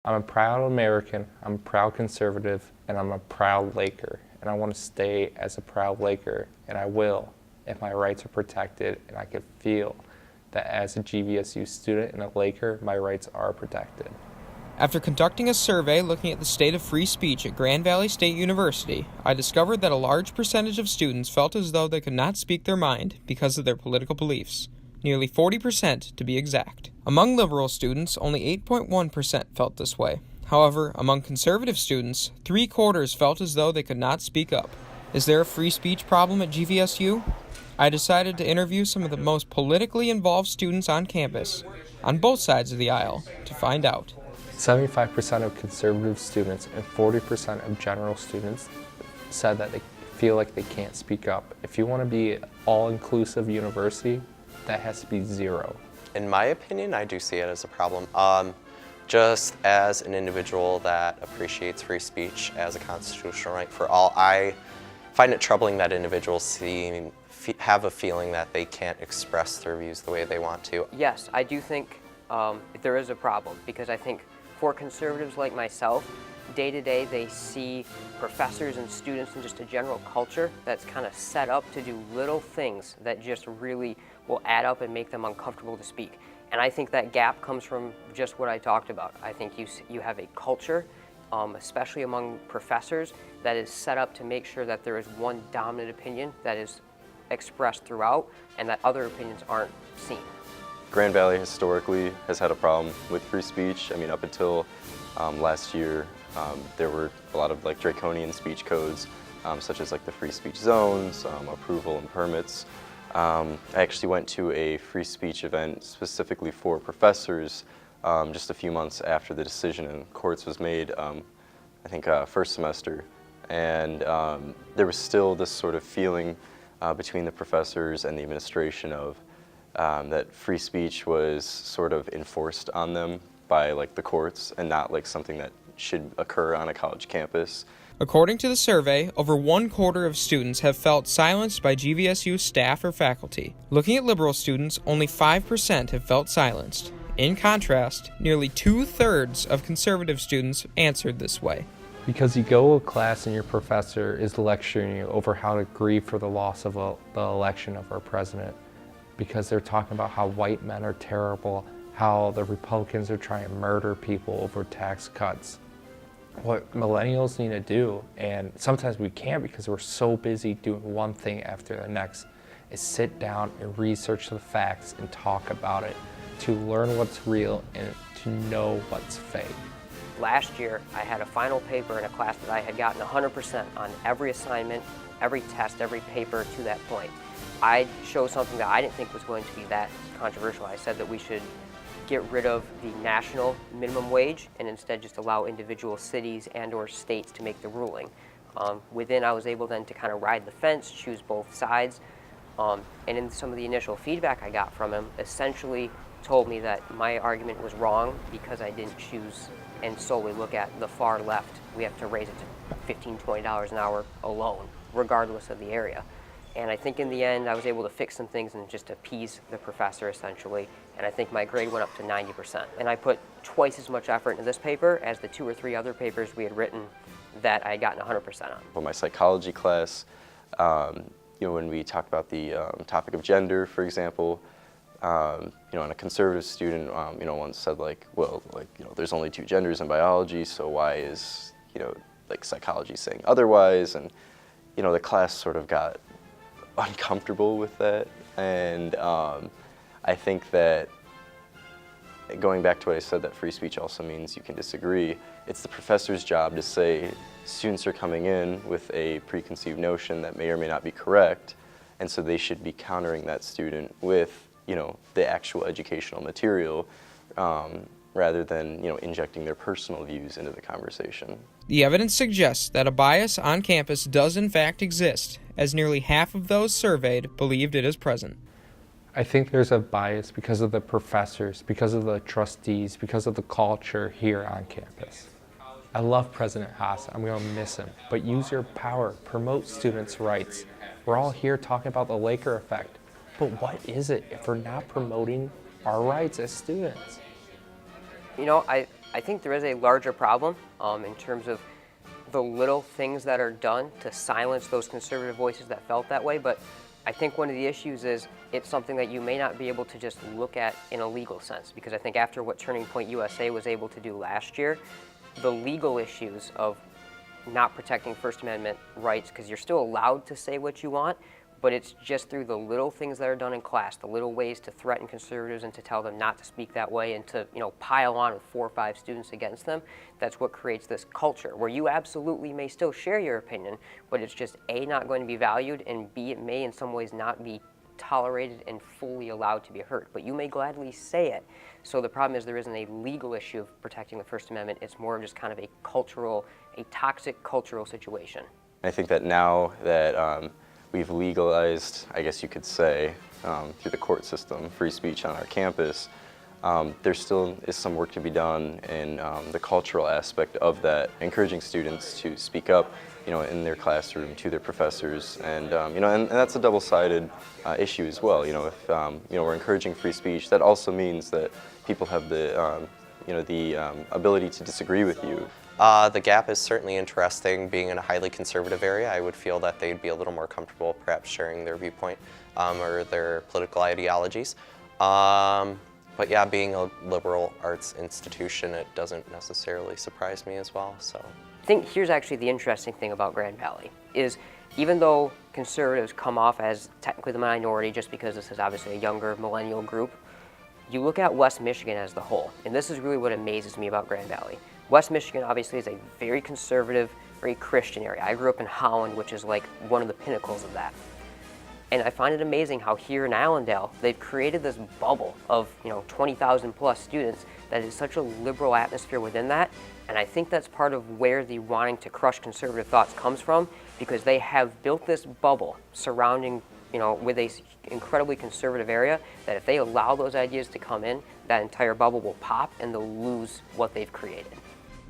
I'm a proud American, I'm a proud conservative, and I'm a proud Laker. And I want to stay as a proud Laker, and I will, if my rights are protected and I can feel that as a GVSU student and a Laker, my rights are protected. After conducting a survey looking at the state of free speech at Grand Valley State University, I discovered that a large percentage of students felt as though they could not speak their mind because of their political beliefs. Nearly 40% to be exact. Among liberal students, only 8.1% felt this way. However, among conservative students, 3/4 felt as though they could not speak up. Is there a free speech problem at GVSU? I decided to interview some of the most politically involved students on campus, on both sides of the aisle, to find out. 75% of conservative students and 40% of general students said that they feel like they can't speak up. If you want to be an all-inclusive university, that has to be 0. In my opinion, I do see it as a problem. Just as an individual that appreciates free speech as a constitutional right for all, I find it troubling that individuals have a feeling that they can't express their views the way they want to. Yes, I do think there is a problem, because I think for conservatives like myself, day to day they see professors and students and just a general culture that's kind of set up to do little things that just really will add up and make them uncomfortable to speak. And I think that gap comes from just what I talked about. I think you have a culture, especially among professors, that is set up to make sure that there is one dominant opinion that is expressed throughout and that other opinions aren't seen. Grand Valley historically has had a problem with free speech. I mean, up until last year, there were a lot of draconian speech codes, such as the free speech zones, approval and permits. I actually went to a free speech event specifically for professors just a few months after the decision in courts was made, I think first semester. And there was still this sort of feeling between the professors and the administration of that free speech was sort of enforced on them by the courts and not something that should occur on a college campus. According to the survey, over 1/4 of students have felt silenced by GVSU staff or faculty. Looking at liberal students, only 5% have felt silenced. In contrast, nearly 2/3 of conservative students answered this way. Because you go to class and your professor is lecturing you over how to grieve for the loss of the election of our president, because they're talking about how white men are terrible, how the Republicans are trying to murder people over tax cuts. What millennials need to do, and sometimes we can't because we're so busy doing one thing after the next, is sit down and research the facts and talk about it to learn what's real and to know what's fake. Last year, I had a final paper in a class that I had gotten 100% on every assignment, every test, every paper to that point. I chose something that I didn't think was going to be that controversial. I said that we should get rid of the national minimum wage and instead just allow individual cities and or states to make the ruling. Within, I was able then to kind of ride the fence, choose both sides, and in some of the initial feedback I got from him, essentially told me that my argument was wrong because I didn't choose and solely look at the far left. We have to raise it to $15, $20 an hour alone, regardless of the area. And I think in the end, I was able to fix some things and just appease the professor, essentially. And I think my grade went up to 90%. And I put twice as much effort into this paper as the 2 or 3 other papers we had written that I had gotten 100% on. Well, my psychology class, when we talked about the topic of gender, for example, and a conservative student, once said there's only 2 genders in biology, so why is, psychology saying otherwise? And, the class sort of got uncomfortable with that, and I think that going back to what I said, that free speech also means you can disagree. It's the professor's job to say students are coming in with a preconceived notion that may or may not be correct, and so they should be countering that student with the actual educational material rather than injecting their personal views into the conversation. The evidence suggests that a bias on campus does in fact exist, as nearly half of those surveyed believed it is present. I think there's a bias because of the professors, because of the trustees, because of the culture here on campus. I love President Haas, I'm going to miss him, but use your power, promote students' rights. We're all here talking about the Laker effect, but what is it if we're not promoting our rights as students? You know, I think there is a larger problem in terms of the little things that are done to silence those conservative voices that felt that way, but I think one of the issues is it's something that you may not be able to just look at in a legal sense, because I think after what Turning Point USA was able to do last year, the legal issues of not protecting First Amendment rights, because you're still allowed to say what you want, but it's just through the little things that are done in class, the little ways to threaten conservatives and to tell them not to speak that way and to, pile on with 4 or 5 students against them. That's what creates this culture where you absolutely may still share your opinion, but it's just A, not going to be valued, and B, it may in some ways not be tolerated and fully allowed to be heard. But you may gladly say it. So the problem is there isn't a legal issue of protecting the First Amendment. It's more of just kind of a toxic cultural situation. I think that now that we've legalized, I guess you could say, through the court system, free speech on our campus, there still is some work to be done in the cultural aspect of that, encouraging students to speak up, in their classroom to their professors, and and that's a double-sided issue as well. If we're encouraging free speech, that also means that people have the ability to disagree with you. The Gap is certainly interesting. Being in a highly conservative area, I would feel that they'd be a little more comfortable perhaps sharing their viewpoint or their political ideologies. But yeah, being a liberal arts institution, it doesn't necessarily surprise me as well. So I think here's actually the interesting thing about Grand Valley is even though conservatives come off as technically the minority just because this is obviously a younger millennial group, you look at West Michigan as the whole, and this is really what amazes me about Grand Valley. West Michigan obviously is a very conservative, very Christian area. I grew up in Holland, which is like one of the pinnacles of that. And I find it amazing how here in Allendale, they've created this bubble of 20,000 plus students that is such a liberal atmosphere within that. And I think that's part of where the wanting to crush conservative thoughts comes from, because they have built this bubble surrounding, with a incredibly conservative area, that if they allow those ideas to come in, that entire bubble will pop and they'll lose what they've created.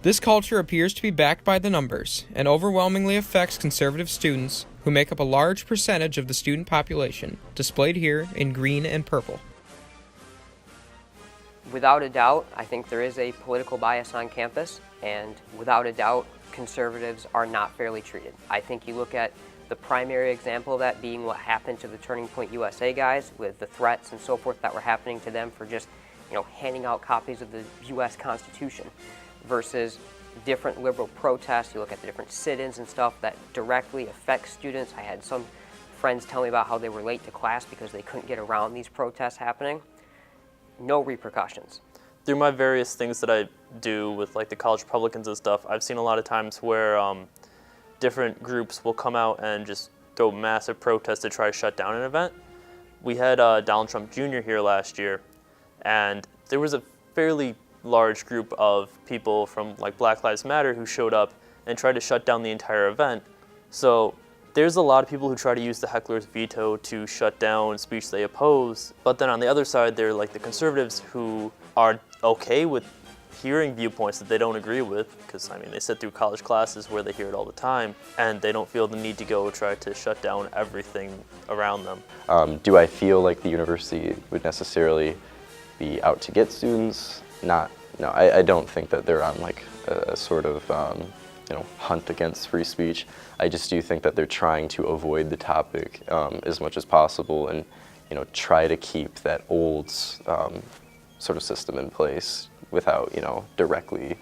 This culture appears to be backed by the numbers and overwhelmingly affects conservative students, who make up a large percentage of the student population, displayed here in green and purple. Without a doubt, I think there is a political bias on campus, and without a doubt, conservatives are not fairly treated. I think you look at the primary example of that being what happened to the Turning Point USA guys with the threats and so forth that were happening to them for just, handing out copies of the U.S. Constitution, versus different liberal protests. You look at the different sit-ins and stuff that directly affect students. I had some friends tell me about how they were late to class because they couldn't get around these protests happening. No repercussions. Through my various things that I do with like the college Republicans and stuff, I've seen a lot of times where different groups will come out and just throw massive protests to try to shut down an event. We had Donald Trump Jr. here last year, and there was a fairly large group of people from like Black Lives Matter who showed up and tried to shut down the entire event. So there's a lot of people who try to use the heckler's veto to shut down speech they oppose, but then on the other side, they're like the conservatives who are okay with hearing viewpoints that they don't agree with, because they sit through college classes where they hear it all the time, and they don't feel the need to go try to shut down everything around them. Do I feel like the university would necessarily be out to get students? No, I don't think that they're on like a sort of hunt against free speech. I just do think that they're trying to avoid the topic as much as possible, and try to keep that old sort of system in place without directly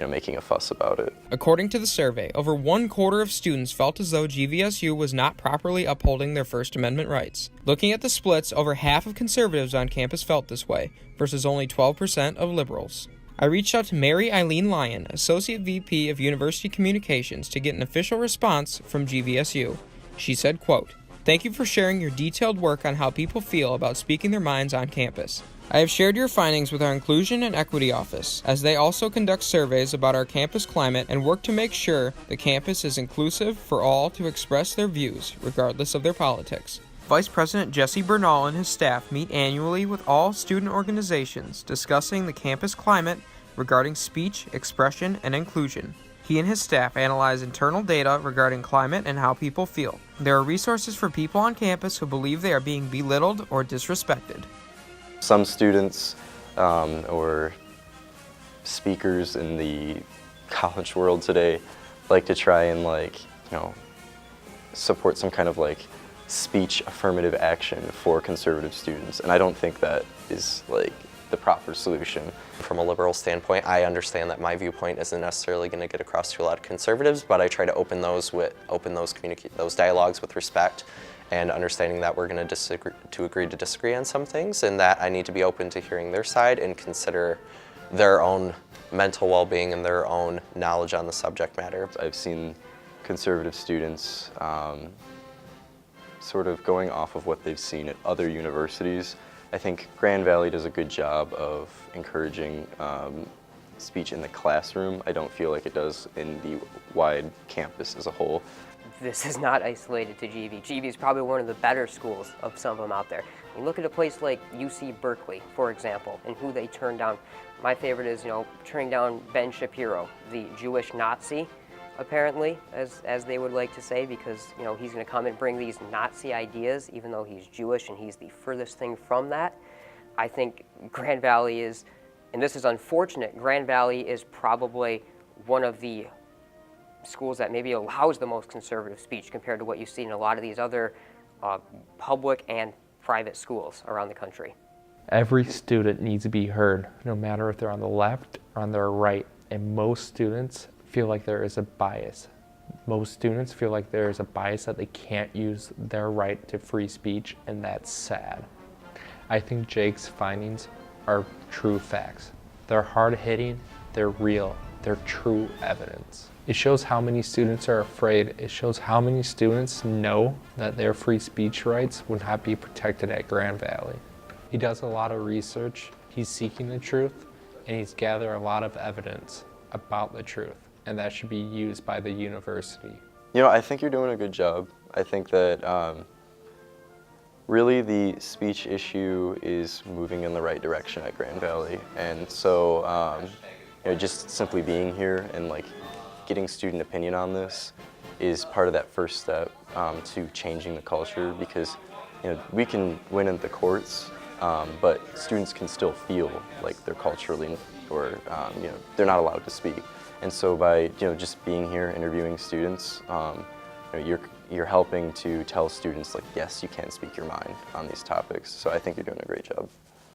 making a fuss about it. According to the survey, over 1/4 of students felt as though GVSU was not properly upholding their First Amendment rights. Looking at the splits, over half of conservatives on campus felt this way, versus only 12% of liberals. I reached out to Mary Eileen Lyon, Associate VP of University Communications, to get an official response from GVSU. She said, quote, "Thank you for sharing your detailed work on how people feel about speaking their minds on campus. I have shared your findings with our Inclusion and Equity Office, as they also conduct surveys about our campus climate and work to make sure the campus is inclusive for all to express their views, regardless of their politics." Vice President Jesse Bernal and his staff meet annually with all student organizations discussing the campus climate regarding speech, expression, and inclusion. He and his staff analyze internal data regarding climate and how people feel. There are resources for people on campus who believe they are being belittled or disrespected. Some students or speakers in the college world today like to try and support some kind of speech affirmative action for conservative students, and I don't think that is the proper solution. From a liberal standpoint, I understand that my viewpoint isn't necessarily going to get across to a lot of conservatives, but I try to open those dialogues with respect, and understanding that we're going to agree to disagree on some things, and that I need to be open to hearing their side and consider their own mental well-being and their own knowledge on the subject matter. I've seen conservative students sort of going off of what they've seen at other universities. I think Grand Valley does a good job of encouraging speech in the classroom. I don't feel like it does in the wide campus as a whole. This is not isolated to GV. GV is probably one of the better schools of some of them out there. You look at a place like UC Berkeley, for example, and who they turned down. My favorite is, turning down Ben Shapiro, the Jewish Nazi, apparently, as they would like to say, because he's going to come and bring these Nazi ideas, even though he's Jewish and he's the furthest thing from that. I think Grand Valley is, and this is unfortunate, Grand Valley is probably one of the schools that maybe allows the most conservative speech compared to what you see in a lot of these other public and private schools around the country. Every student needs to be heard, no matter if they're on the left or on their right, and most students feel like there is a bias. Most students feel like there is a bias that they can't use their right to free speech, and that's sad. I think Jake's findings are true facts. They're hard-hitting, they're real, they're true evidence. It shows how many students are afraid. It shows how many students know that their free speech rights would not be protected at Grand Valley. He does a lot of research, he's seeking the truth, and he's gathered a lot of evidence about the truth, and that should be used by the university. I think you're doing a good job. I think that really the speech issue is moving in the right direction at Grand Valley, and so just simply being here and getting student opinion on this is part of that first step to changing the culture, because we can win in the courts, but students can still feel like they're culturally, or they're not allowed to speak. And so by just being here, interviewing students, you're helping to tell students yes, you can speak your mind on these topics. So I think you're doing a great job.